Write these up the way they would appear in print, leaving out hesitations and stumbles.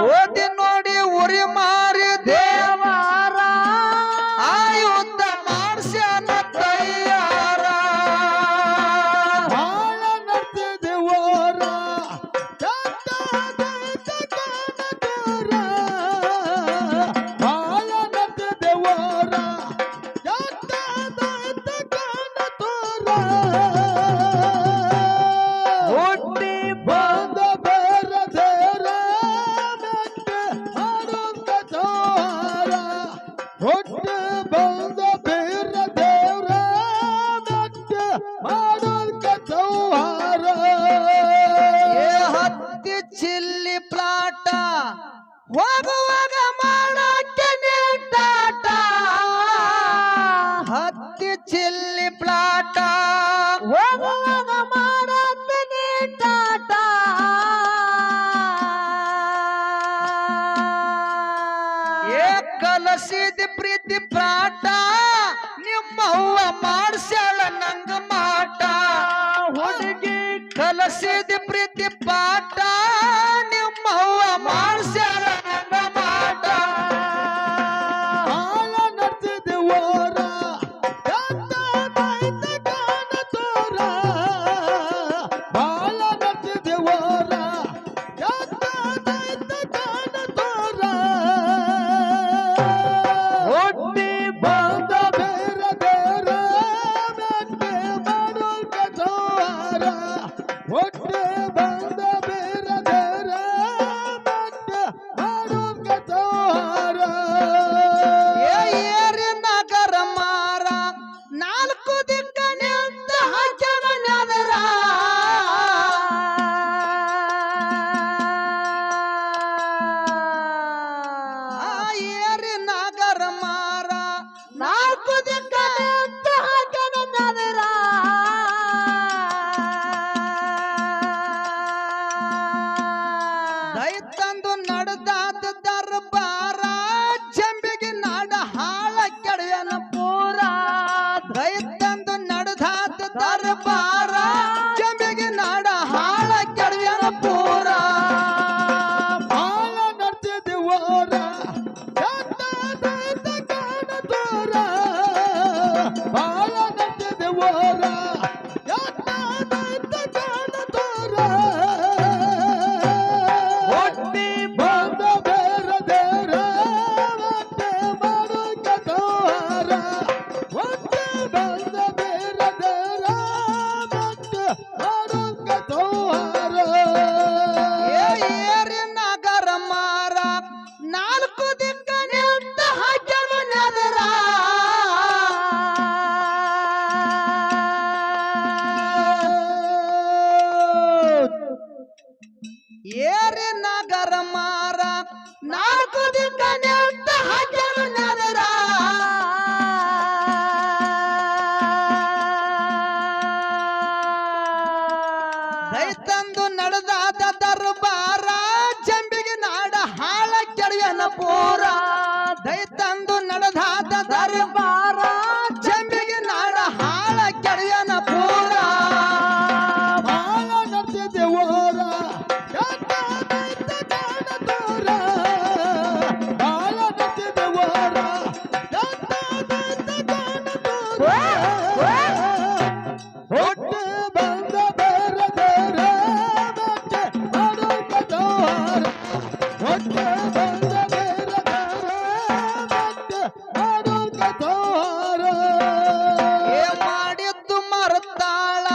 ಓದಿ ನೋಡಿ ಉರಿ ಮಾರಿ ದೇವಾರ ಆಯುದ್ಧ ಮಾಡ್ಸ್ಯಾನ ತಯ್ಯಾರ ಬಾಳ ನಡ್ತಿದೇವರ ಬಾಳ ನಡ್ತಿದೇವರ ಹುಟ್ಟಿ ಬಂದ ಬೇರೆ ದೇರ ಆನಂದ ಜೋರ ಹುಟ್ಟಿ ಬಂದ ಬೇರೆ ದೇವ್ರ ಆನಂದ ಜೋರ ಏ ಹತ್ತಿ ಚಿಲ್ಲಿ ಪ್ಲಾಟ ಹೋಗುವಾಗ ಮಾಡಕ್ಕೆ ನೀಟಾಟ ಹತ್ತಿ ಚಿಲ್ಲಿ ಪ್ಲಾಟ ಹೋಗುವಾಗ ಮಾಡಕ್ಕೆ ನೀಟಾಟ ಏ ಕಲಸಿದ ಪ್ರೀತಿ ಪ್ರಾಟ ನಿಮ್ಮವ್ವ ಮಾಡ್ಸ್ಯಾಳ ನಂಗ ಮಾಟ ಹುಡುಗಿ ಕಲಸಿದ ಪ್ರೀತಿ ಪಾಠ ನಿಮ್ಮವ್ವ ಮಾಡ್ಸ್ಯಾಳ ನಂಗ ಮಾಟ ಬಾಳ ನಡ್ತಿದೇವರ ಕಾಣ ತೋರ ಬಾಳ ನಡ್ತಿದೇವರ ಕಾಣ ತೋರ ಹುಟ್ಟಿ ಬಂದ ಬೇರೆ ದೇರ ಮೆಟ್ಟೆ ಮಾಡೋಲ್ಕ ಜೋರ ಹೊಟ್ಟೆ ಬಂದ ಬೇರೆ ದೇರ ಮೆಟ್ಟೆ ಮಾಡೋಲ್ಕ ಜೋರ ಏರಿ ನಗರ ಮಾರ ನಾಲ್ಕು ದಿಕ್ಕ ನಿಂತ ಹಾಕ್ಯಾನ ನೆದರ ಏರಿ ನಗರ ಮಾರ ನಾಲ್ಕು ದಿಕ್ಕ ನಿಂತ ಹಾಕ್ಯಾನ ನೆದರ ದೈತಂದು ನಡೆದಾದ ದರ್ಬಾರ ಜಂಬಿಗೆ ನಾಡ ಹಾಳ ಕೆಡೆಯನ ಪೂರ ದೈತಂದು ನಡೆದಾದ ದರ್ಬಾರ ಜಂಬಿಗೆ ನಾಡ ಹಾಳ ಕೆಡೆಯನ ಪೂರ ಬಾಳ ನಡ್ತಿದೇವರ ಕಾಣ ತೋರ ಬಾಳ ನಡ್ತಿದೇವರ ಕಾಣ ತೋರ ಹುಟ್ಟಿ ಬಂದ ಬೇರೆ ದೇರ ಹೊಟ್ಟೆ ಮಾಡೋಲ್ಕ ಜೋರ ಹೊಟ್ಟೆ ಬಂದ ಬೇರೆ ದೇರ ಹೊಟ್ಟೆ ಮಾಡೋಲ್ಕ ಜೋರ ಏರಿ ನಗರ ಮಾರ ನಾಲ್ಕು ದಿಕ್ಕ ನಿಂತ ಹಾಕ್ಯಾನ ನೆದರ ಏರಿ ನಗರ ಮಾರ ನಾಲ್ಕು ದಿಕ್ಕ ನಿಂತ ಹಾಕ್ಯಾನ ನೆದರ ದೈತಂದು ನಡೆದಾದ ದರ್ಬಾರ ಜಂಬಿಗೆ ನಾಡ ಹಾಳ ಕೆಡೆಯನ ಪೂರ ದೈತಂದು ನಡೆದಾದ ದರ್ಬಾರ ಜಂಬಿಗೆ ನಾಡ ಹಾಳ ಕೆಡೆಯನ ಪೂರ ಬಾಳ ನಡ್ತಿದೇವರ ಕಾಣ ತೋರ ಬಾಳ ನಡ್ತಿದೇವರ ಕಾಣ ತೋರ ಹೊಟ್ಟೆ ಬಂದ ಬೇರೆ ದೇರ ಮೆಟ್ಟೆ ಮಾಡೋಲ್ಕ ಜೋರ ಹೊಟ್ಟೆ ಬಂದ ಬೇರೆ ದೇರ ಮೆಟ್ಟೆ ಮಾಡೋಲ್ಕ ಜೋರ ಏ ಮಾಡಿದ್ದು ಮರತಾಳ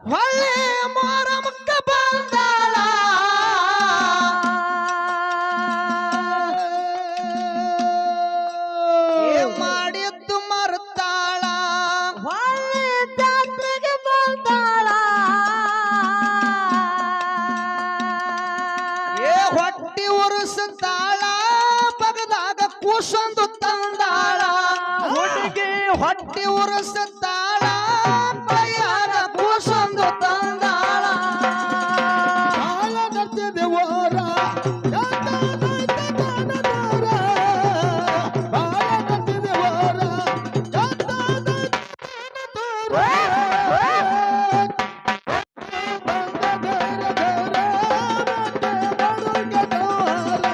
ಹೊಳ್ಳೆ ಮಾರಮಕ್ಕ ಬಂದಾಳ ಏ ಮಾಡಿದ್ದು ಮರತಾಳ ಹೊಳ್ಳೆ ಜಾತ್ರೆಗೆ ಬಂದಾಳ ಏ ಹೊಟ್ಟಿ ಉರುಸುತ್ತಾಳ ಬಗದಾಗ ಕೂಸೊಂದು ತಂದಾಳ ಹುಡುಗಿ ಹೊಟ್ಟಿ ಉರುಸುತ್ತಾಳ ಕೈಯಾಗ ಕೂಸೊಂದು ತಂದಾಳ ಬಾಳ ನಡ್ತಿದೇವರ ಕಾಣ ತೋರ ಬಾಳ ನಡ್ತಿದೇವರ ಬಂದ ಬೇರೆ ದೇರ ಮೆಟ್ಟೆ ಮಾಡೋಲ್ಕ ಜೋರ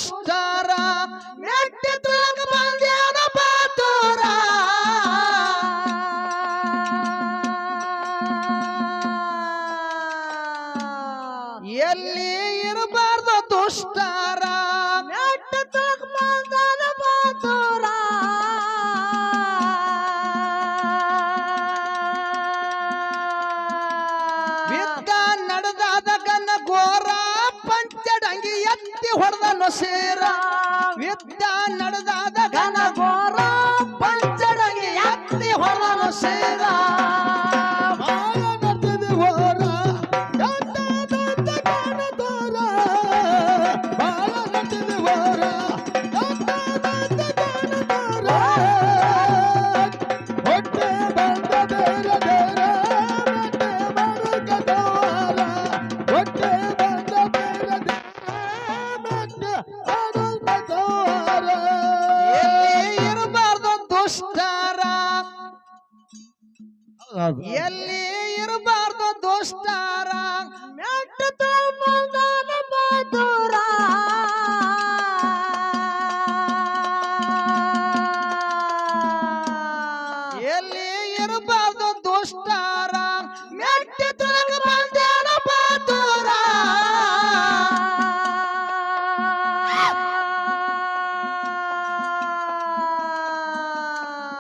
ದುಷ್ಟರ ಮೆಟ್ಟಿ ತುಳಗ ಬಂದ್ಯಾನ ಬಾತುರ ಎಲ್ಲಿ ಇರಬಾರ್ದು ದುಷ್ಟರ ಮೆಟ್ಟಿ ತುಳಗ ಬಂದ್ಯಾನ ಬಾತುರ ವಿದ್ದ ನಡೆದಾದ ಗನ ಗೋರ ಪಂಚಡಂಗಿ ಎತ್ತಿ ಹೊಡೆದನು ಸೇರ ವಿದ್ದ ನಡೆದಾದ ಗನ ಗೋರ ಪಂಚಡಂಗಿ ಎತ್ತಿ ಹೊಡೆದನು ಸೇರ ಬಾಳ ನಡ್ತಿದೆ ಹೋರ ದೊಡ್ಡ ದೊಡ್ಡ ಕಾಣದೋರ ಬಾಳ ನಡ್ತಿದೆ ಹೋರ ದೊಡ್ಡ ದೊಡ್ಡ ಕಾಣದೋರ ಹೊಟ್ಟೆ ಬಂದ ಬೇರೆ ಬೇರೆ ಹೊಟ್ಟೆ ಬಂದ ಬೇರೆ ಮತ್ತೆ ಆಡಲ್ಪದೋರ ಎಲ್ಲಿ ಇರಬಾರ್ದು ದುಷ್ಟರ ಎಲ್ಲಿ ಇರಬಾರ್ದು ದುಷ್ಟರ ಮೆಟ್ಟ ತಮ್ಮನ ಬಾತುರ ಎಲ್ಲಿ ಇರಬಾರ್ದು ದುಷ್ಟರ ಮೆಟ್ಟ ತೊಲಗ ಬಂದ್ಯಾನ ಬಾತುರ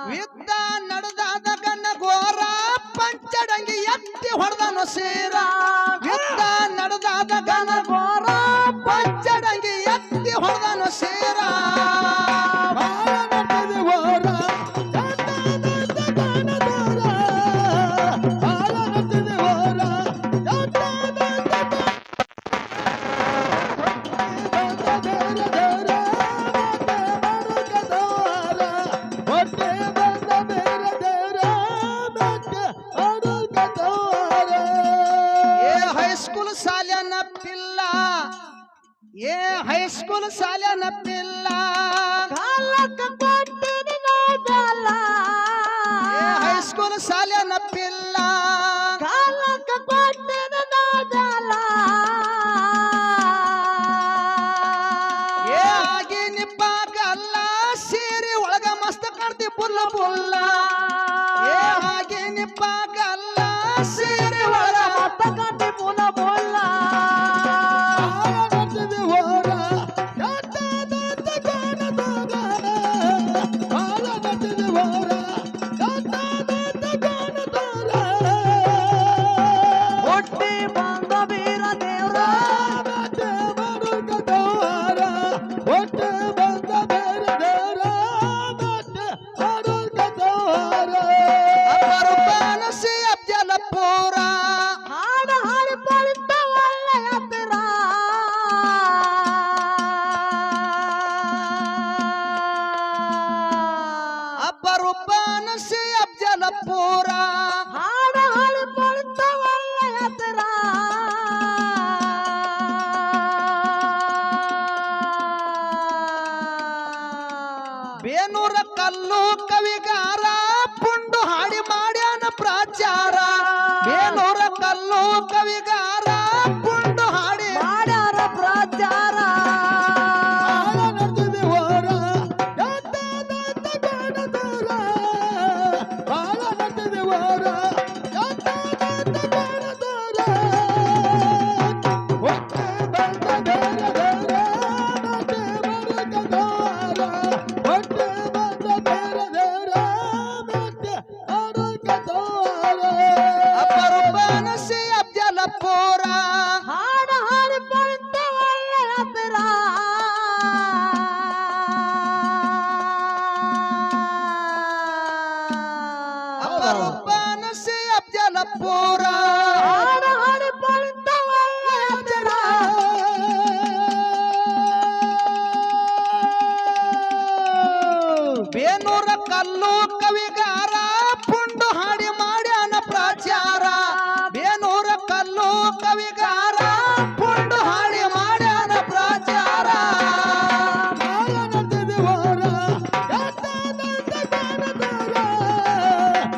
ವಿದ್ದ ನಡೆದಾದ ಗನ್ನ ಘೋರ ಪಂಚಡಂಗಿ ಎತ್ತಿ ಹೊಡೆದನು ಸೇರ ವಿದ್ದ ನಡೆದಾದ ಗನ ಘೋರ ಪಂಚಡಂಗಿ ಎತ್ತಿ ಹೊಡೆದನು ಸೇರ ಬಾಳ ನಡ್ತಿದೆ ಹೋರ ದೊಡ್ಡ ದೊಡ್ಡ ಕಾಣದೋರ ಬಾಳ ನಡ್ತಿದೆ ಹೋರ ದೊಡ್ಡ ದೊಡ್ಡ ಬಂದ ಬೇರೆ ಬೇರೆ ಹೊಟ್ಟೆ ಬಂದ ಬೇರೆ ಬೇರೆ ಮತ್ತೆ ಆಡಲ್ಪದೋರ ಏ ಹೈಸ್ಕೂಲ್ ಸಾಲ್ಯನ ಪಿಲ್ಲ ಏ ಹೈಸ್ಕೂಲ್ ಸಾಲ್ಯನ ಪಿಲ್ಲ ಕಾಲಕ್ಕ ಕೊಟ್ಟಿನ ನೋಡಲ್ಲ ಏ ಹೈಸ್ಕೂಲ್ ಸಾಲ್ಯನ ಪಿಲ್ಲ ಕಾಲಕ್ಕ ಕೊಟ್ಟಿನ ನೋಡಲ್ಲ ಏ ಆಗಿ ನಿಪ್ಪಾಗಲ್ಲ ಸೀರೆ ಒಳಗ ಮಸ್ತ್ ಕಾಣ್ತಿ ಬುಲ್ಲ ಬುಲ್ಲ ಏ ಹಾಗೆ ನಿಪ್ಪಾಗಲ್ಲ ಸೀರೆ ಒಳಗ ಮಸ್ತ್ ಕಾಣ್ತಿ ಬುಲ್ಲ ಬುಲ್ಲ ಬಾಳ ನಡ್ತಿದೆ ಹೋರ ದೊಡ್ಡ ದೊಡ್ಡ ಕಾಣದೋರ ಬಾಳ ನಡ್ತಿದೆ ಹೋರ ದೊಡ್ಡ ದೊಡ್ಡ ಕಾಣದೋರ ಹೊಟ್ಟಿ ಬಂದ ಬೀರ ದೇವ್ರ ಮತ್ತೆ ಬರುಕದೋರ ಹೊಟ್ಟೆ ಬಂದ ಬೇರೆ ಬೇರೆ ಮತ್ತೆ ಆಡಲ್ಪದೋರ ಅಪರೂಪನಸಿ ಅಫ್ಜಲಪುರ ಹಾಡ ಹಾಡಿ ಬಳಿತ ಒಳ್ಳೆಯ ಪಿರ ಅಪರೂಪನಸಿ ಅಫ್ಜಲಪುರ ಹಾಡ ಹಾಡಿ ಬಳಿತ ಒಳ್ಳೆಯ ಪಿರ ಬೇನೂರ ಕಲ್ಲು ಕವಿಗಾರ ಪುಂಡು ಹಾಡಿ ಮಾಡ್ಯಾನ ಪ್ರಾಚಾರ ಬೇನೂರ ಕಲ್ಲು ಕವಿಗಾರ ಪುಂಡು ಹಾಡಿ ಮಾಡ್ಯಾರ ಪ್ರಾಚಾರ ಬಾಳ ನಡ್ತಿದೆ ಹೋರ ದೊಡ್ಡ ದೊಡ್ಡ ಕಾಣದೋರ ಬಾಳ ನಡ್ತಿದೆ ಹೋರ ದೊಡ್ಡ ದೊಡ್ಡ ಕಾಣದೋರ ಹೊಟ್ಟೆ ಬಂದ ಬೇರೆ ಬೇರೆ ಮತ್ತೆ ಬರುಕದೋರ ಹೊಟ್ಟೆ ಬಂದ ಬೇರೆ ಬೇರೆ ಮತ್ತೆ ಆಡಲ್ಪದೋರ ಅಪರೂಪನಸಿ ಅಫ್ಜಲಪುರ ಹಾಡ ಹಾಡಿ ಬಳಿತ ಒಳ್ಳೆಯ ಪಿರ ಅಪರೂಪನಸಿ ಅಫ್ಜಲಪುರ ಹಾಡ ಹಾಡಿ ಬಳಿತ ಒಳ್ಳೆಯ ಪಿರ ಬೇನೂರ ಕಲ್ಲು ಕವಿಗಾರ ಪುಂಡು ಹಾಡಿ ಮಾಡ್ಯಾನ ಪ್ರಾಚಾರ ಬೇನೂರ ಕಲ್ಲು ಕವಿಗಾರ ಪುಂಡು ಹಾಡಿ ಮಾಡ್ಯಾನ ಪ್ರಾಚಾರ ಬಾಳ ನಡ್ತಿದೆ ಹೋರ ದೊಡ್ಡ ದೊಡ್ಡ ಕಾಣದೋರ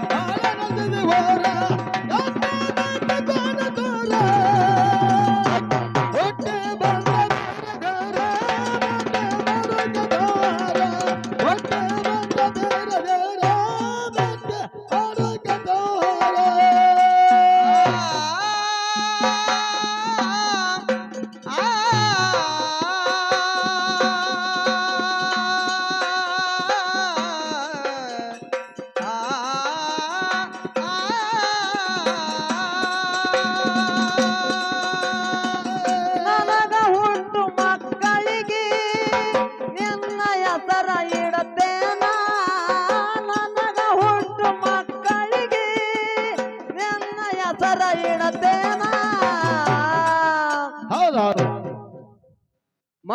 ಬಾಳ ನಡ್ತಿದೆ ಹೋರ ದೊಡ್ಡ ದೊಡ್ಡ ಕಾಣದೋರ ಹೊಟ್ಟೆ ಬಂದ ಬೇರೆ ಬೇರೆ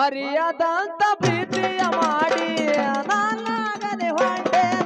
ಮರಿಯದಂತ ಪ್ರೀತಿಯ ಮಾಡಿ ನಾನಾಗದೆ ಹೊಂಟೇನ